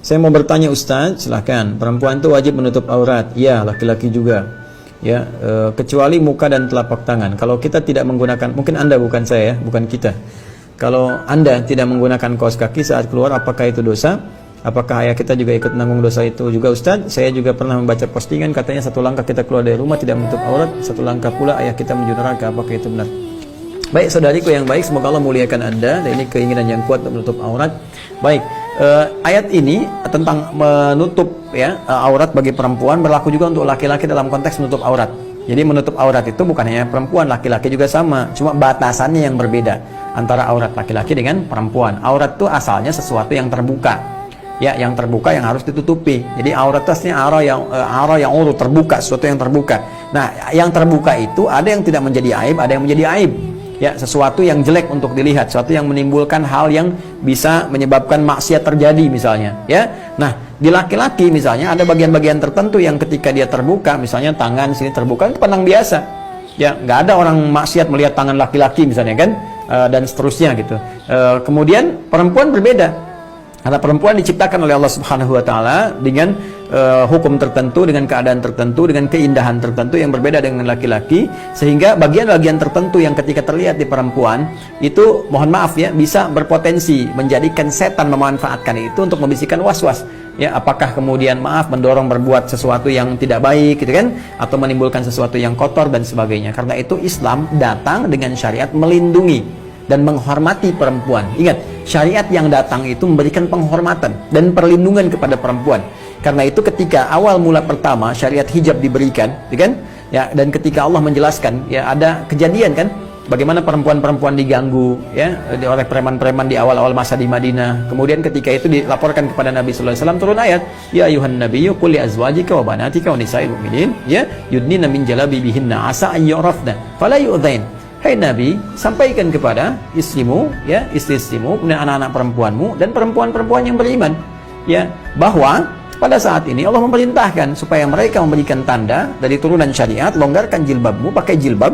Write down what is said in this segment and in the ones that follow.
Saya mau bertanya Ustaz, silahkan. Perempuan itu wajib menutup aurat? Ya, laki-laki juga. Ya, kecuali muka dan telapak tangan. Kalau kita tidak menggunakan, mungkin Anda bukan saya, bukan kita. Kalau Anda tidak menggunakan kaos kaki saat keluar, apakah itu dosa? Apakah ayah kita juga ikut menanggung dosa itu juga Ustaz? Saya juga pernah membaca postingan katanya satu langkah kita keluar dari rumah tidak menutup aurat, satu langkah pula ayah kita menuju neraka. Apakah itu benar? Baik saudariku yang baik, semoga Allah muliakan Anda. Dan ini keinginan yang kuat untuk menutup aurat. Baik, ayat ini tentang menutup ya aurat bagi perempuan berlaku juga untuk laki-laki dalam konteks menutup aurat. Jadi menutup aurat itu bukan hanya perempuan, laki-laki juga sama, cuma batasannya yang berbeda antara aurat laki-laki dengan perempuan. Aurat itu asalnya sesuatu yang terbuka, ya, yang terbuka yang harus ditutupi. Jadi aurat itu aslinya ara yang terbuka, sesuatu yang terbuka. Nah, yang terbuka itu ada yang tidak menjadi aib, ada yang menjadi aib. Ya, sesuatu yang jelek untuk dilihat, sesuatu yang menimbulkan hal yang bisa menyebabkan maksiat terjadi misalnya, ya. Nah, di laki-laki misalnya ada bagian-bagian tertentu yang ketika dia terbuka, misalnya tangan sini terbuka, itu pandang biasa. Ya, nggak ada orang maksiat melihat tangan laki-laki misalnya kan, dan seterusnya gitu. Kemudian perempuan berbeda. Karena perempuan diciptakan oleh Allah Subhanahu wa taala dengan hukum tertentu, dengan keadaan tertentu, dengan keindahan tertentu yang berbeda dengan laki-laki, sehingga bagian-bagian tertentu yang ketika terlihat di perempuan itu, mohon maaf ya, bisa berpotensi menjadikan setan memanfaatkan itu untuk membisikkan was-was. Ya, apakah kemudian mendorong berbuat sesuatu yang tidak baik gitu kan, atau menimbulkan sesuatu yang kotor dan sebagainya. Karena itu Islam datang dengan syariat melindungi dan menghormati perempuan. Ingat, syariat yang datang itu memberikan penghormatan dan perlindungan kepada perempuan. Karena itu ketika awal mula pertama syariat hijab diberikan, ya kan? Ya, dan ketika Allah menjelaskan, ya ada kejadian kan, bagaimana perempuan-perempuan diganggu ya oleh preman-preman di awal-awal masa di Madinah. Kemudian ketika itu dilaporkan kepada Nabi sallallahu alaihi wasallam, turun ayat, ya ayuhan nabiyyu qul li azwajika wa banatika wa nisa'il mu'minin ya yudnina min jalabibihinna asa an yu'rafna fala yu'dzain. Hai Nabi, sampaikan kepada istrimu, ya, istri-istrimu, kemudian anak-anak perempuanmu dan perempuan-perempuan yang beriman, ya, bahwa pada saat ini Allah memerintahkan supaya mereka memberikan tanda dari turunan syariat, longgarkan jilbabmu, pakai jilbab,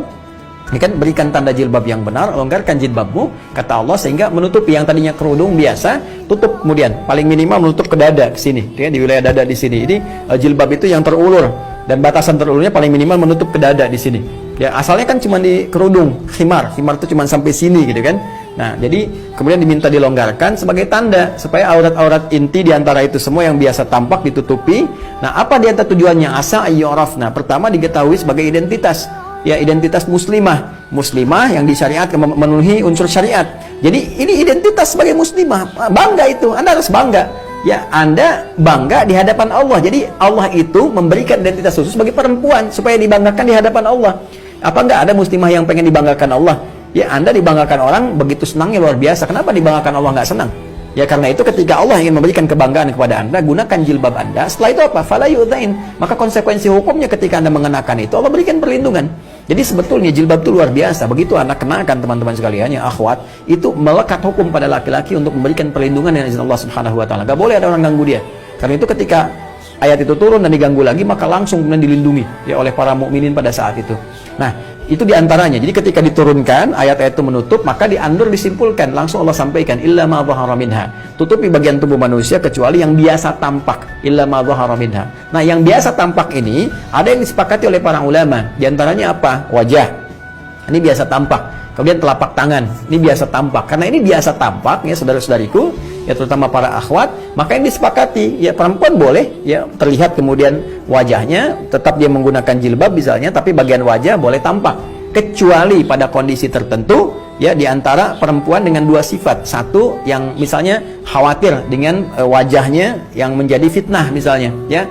ya kan, berikan tanda jilbab yang benar, longgarkan jilbabmu, kata Allah, sehingga menutupi yang tadinya kerudung biasa, tutup kemudian, paling minimal menutup ke dada, ke sini, ya, di wilayah dada di sini. Ini jilbab itu yang terulur, dan batasan terulurnya paling minimal menutup ke dada di sini. Ya, asalnya kan cuma di kerudung, khimar itu cuma sampai sini gitu kan. Nah, jadi kemudian diminta dilonggarkan sebagai tanda supaya aurat-aurat inti diantara itu semua yang biasa tampak ditutupi. Nah, apa di antara tujuannya? Asa ayyurafna. Pertama diketahui sebagai identitas. Ya, identitas muslimah yang disyariatkan memenuhi unsur syariat. Jadi ini identitas sebagai muslimah, bangga itu. Anda harus bangga. Ya, Anda bangga di hadapan Allah. Jadi Allah itu memberikan identitas khusus bagi perempuan supaya dibanggakan di hadapan Allah. Apa enggak ada muslimah yang pengen dibanggakan Allah? Ya, Anda dibanggakan orang begitu senangnya luar biasa. Kenapa dibanggakan Allah nggak senang? Ya, karena itu ketika Allah ingin memberikan kebanggaan kepada Anda, gunakan jilbab Anda. Setelah itu apa? Fala yu'dzain. Maka konsekuensi hukumnya ketika Anda mengenakan itu, Allah berikan perlindungan. Jadi sebetulnya jilbab itu luar biasa. Begitu Anda kenakan, teman-teman sekalian, ya akhwat, itu melekat hukum pada laki-laki untuk memberikan perlindungan dengan izin Allah Subhanahu wa taala. Gak boleh ada orang ganggu dia. Karena itu ketika ayat itu turun dan diganggu lagi, maka langsung kemudian dilindungi ya oleh para mukminin pada saat itu. Nah, itu diantaranya. Jadi ketika diturunkan ayat-ayat itu menutup, maka diandur disimpulkan, langsung Allah sampaikan, illa ma dhahara minha, tutupi bagian tubuh manusia kecuali yang biasa tampak, illa ma dhahara minha. Nah, yang biasa tampak ini ada yang disepakati oleh para ulama. Diantaranya apa? Wajah, ini biasa tampak. Kemudian telapak tangan, ini biasa tampak. Karena ini biasa tampak, ya saudara-saudariku, ya terutama para akhwat, maka yang disepakati, ya perempuan boleh ya terlihat kemudian wajahnya, tetap dia menggunakan jilbab misalnya, tapi bagian wajah boleh tampak, kecuali pada kondisi tertentu, ya, diantara perempuan dengan dua sifat. Satu yang misalnya khawatir dengan wajahnya yang menjadi fitnah misalnya, ya,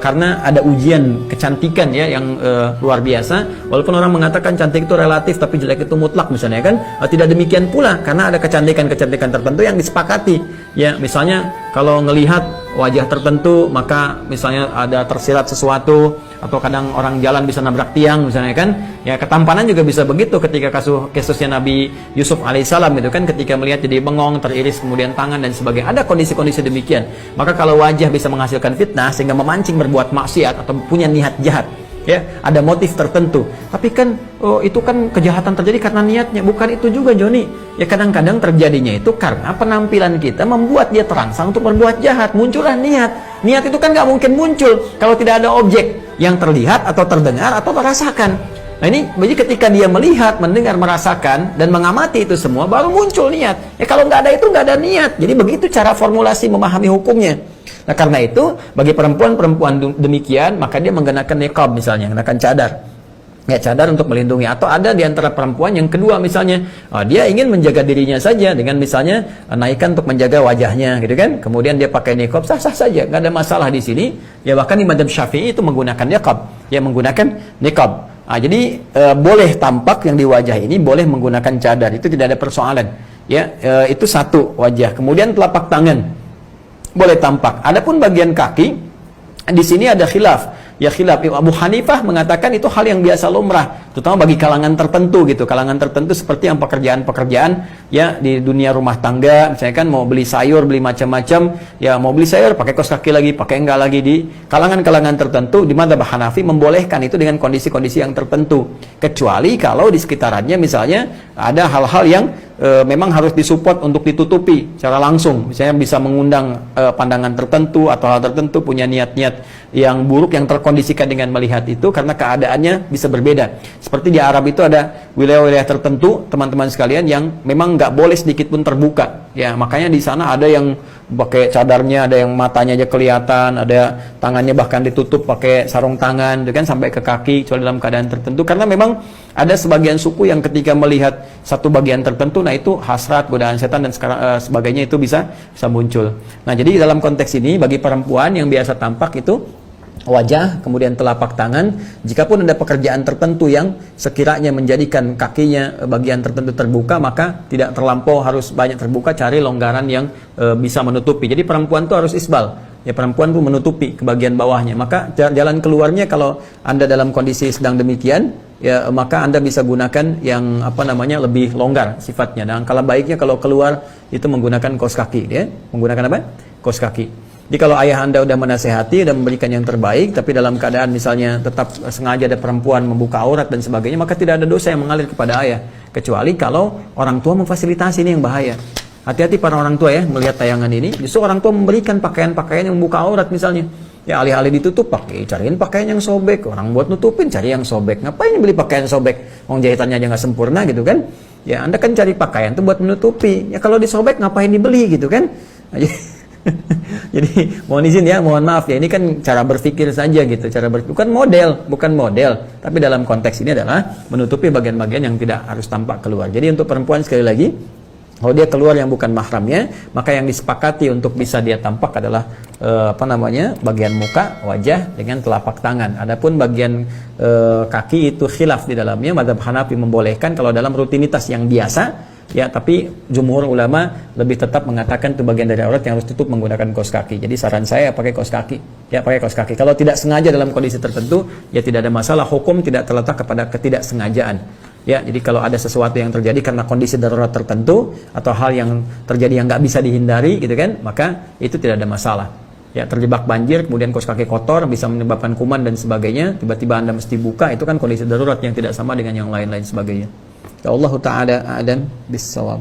karena ada ujian kecantikan ya yang luar biasa. Walaupun orang mengatakan cantik itu relatif tapi jelek itu mutlak misalnya kan, tidak demikian pula, karena ada kecantikan-kecantikan tertentu yang disepakati. Ya, misalnya kalau ngelihat wajah tertentu, maka misalnya ada tersirat sesuatu, atau kadang orang jalan bisa nabrak tiang misalnya kan. Ya, ketampanan juga bisa begitu ketika kasusnya Nabi Yusuf alaihissalam itu kan, ketika melihat jadi bengong, teriris kemudian tangan dan sebagainya. Ada kondisi-kondisi demikian. Maka kalau wajah bisa menghasilkan fitnah sehingga memancing berbuat maksiat atau punya niat jahat, Ya, ada motif tertentu. Tapi kan itu kan kejahatan terjadi karena niatnya, bukan itu juga, Joni. Ya kadang-kadang terjadinya itu karena penampilan kita membuat dia terangsang untuk berbuat jahat, muncullah niat. Niat itu kan nggak mungkin muncul kalau tidak ada objek yang terlihat atau terdengar atau merasakan. Nah ini, jadi ketika dia melihat, mendengar, merasakan dan mengamati itu semua, baru muncul niat. Ya kalau nggak ada itu nggak ada niat. Jadi begitu cara formulasi memahami hukumnya. Nah karena itu bagi perempuan-perempuan demikian maka dia menggunakan niqab misalnya, menggunakan cadar. Ya cadar untuk melindungi. Atau ada di antara perempuan yang kedua misalnya, dia ingin menjaga dirinya saja dengan misalnya naikkan untuk menjaga wajahnya gitu kan. Kemudian dia pakai niqab, sah-sah saja, nggak ada masalah di sini. Ya bahkan di mazhab Syafi'i itu menggunakan niqab, ya menggunakan niqab. Jadi boleh tampak yang di wajah ini boleh menggunakan cadar, itu tidak ada persoalan. Ya itu satu wajah. Kemudian telapak tangan boleh tampak. Adapun bagian kaki, di sini ada khilaf. Ya khilaf. Abu Hanifah mengatakan itu hal yang biasa lumrah, terutama bagi kalangan tertentu gitu. Kalangan tertentu seperti yang pekerjaan-pekerjaan ya di dunia rumah tangga, misalnya kan mau beli sayur, beli macam-macam, ya mau beli sayur pakai kaos kaki lagi, pakai enggak lagi. Di kalangan-kalangan tertentu di mazhab Hanafi membolehkan itu dengan kondisi-kondisi yang tertentu. Kecuali kalau di sekitarannya misalnya ada hal-hal yang memang harus disupport untuk ditutupi secara langsung, misalnya bisa mengundang pandangan tertentu atau hal tertentu, punya niat-niat yang buruk yang terkondisikan dengan melihat itu karena keadaannya bisa berbeda. Seperti di Arab itu ada wilayah-wilayah tertentu, teman-teman sekalian, yang memang nggak boleh sedikit pun terbuka. Ya makanya di sana ada yang pakai cadarnya, ada yang matanya aja kelihatan, ada tangannya bahkan ditutup pakai sarung tangan, kan sampai ke kaki, kecuali dalam keadaan tertentu. Karena memang ada sebagian suku yang ketika melihat satu bagian tertentu, nah itu hasrat, godaan setan dan sebagainya itu bisa muncul. Nah jadi dalam konteks ini bagi perempuan yang biasa tampak itu wajah, kemudian telapak tangan. Jikapun ada pekerjaan tertentu yang sekiranya menjadikan kakinya bagian tertentu terbuka, maka tidak terlampau harus banyak terbuka, cari longgaran yang bisa menutupi. Jadi perempuan itu harus isbal. Ya perempuan itu menutupi ke bagian bawahnya. Maka jalan keluarnya kalau Anda dalam kondisi sedang demikian, ya maka Anda bisa gunakan yang lebih longgar sifatnya. Dan kalau baiknya kalau keluar itu menggunakan kaos kaki, ya. Menggunakan apa? Kaos kaki. Jadi kalau ayah Anda udah menasehati dan memberikan yang terbaik, tapi dalam keadaan misalnya tetap sengaja ada perempuan membuka aurat dan sebagainya, maka tidak ada dosa yang mengalir kepada ayah. Kecuali kalau orang tua memfasilitasi, ini yang bahaya. Hati-hati para orang tua ya, melihat tayangan ini, justru orang tua memberikan pakaian-pakaian yang membuka aurat misalnya. Ya alih-alih ditutup, cariin pakaian yang sobek. Orang buat nutupin, cari yang sobek. Ngapain beli pakaian sobek? Wong jahitannya aja nggak sempurna gitu kan. Ya Anda kan cari pakaian itu buat menutupi. Ya kalau disobek ngapain dibeli gitu kan. Jadi mohon izin ya, mohon maaf ya, ini kan cara berpikir saja gitu, bukan model, tapi dalam konteks ini adalah menutupi bagian-bagian yang tidak harus tampak keluar. Jadi untuk perempuan sekali lagi, kalau dia keluar yang bukan mahramnya, maka yang disepakati untuk bisa dia tampak adalah bagian muka, wajah dengan telapak tangan. Adapun bagian kaki itu khilaf di dalamnya. Mazhab Hanafi membolehkan kalau dalam rutinitas yang biasa. Ya, tapi jumhur ulama lebih tetap mengatakan itu bagian dari aurat yang harus tutup menggunakan kaos kaki. Jadi saran saya pakai kaos kaki. Ya, pakai kaos kaki. Kalau tidak sengaja dalam kondisi tertentu, ya tidak ada masalah. Hukum tidak terletak kepada ketidaksengajaan. Ya, jadi kalau ada sesuatu yang terjadi karena kondisi darurat tertentu atau hal yang terjadi yang nggak bisa dihindari, gitu kan, maka itu tidak ada masalah. Ya, terjebak banjir, kemudian kaos kaki kotor, bisa menyebabkan kuman dan sebagainya. Tiba-tiba Anda mesti buka, itu kan kondisi darurat yang tidak sama dengan yang lain-lain sebagainya. Ya Allah Ta'ala a'lam bis-shawab.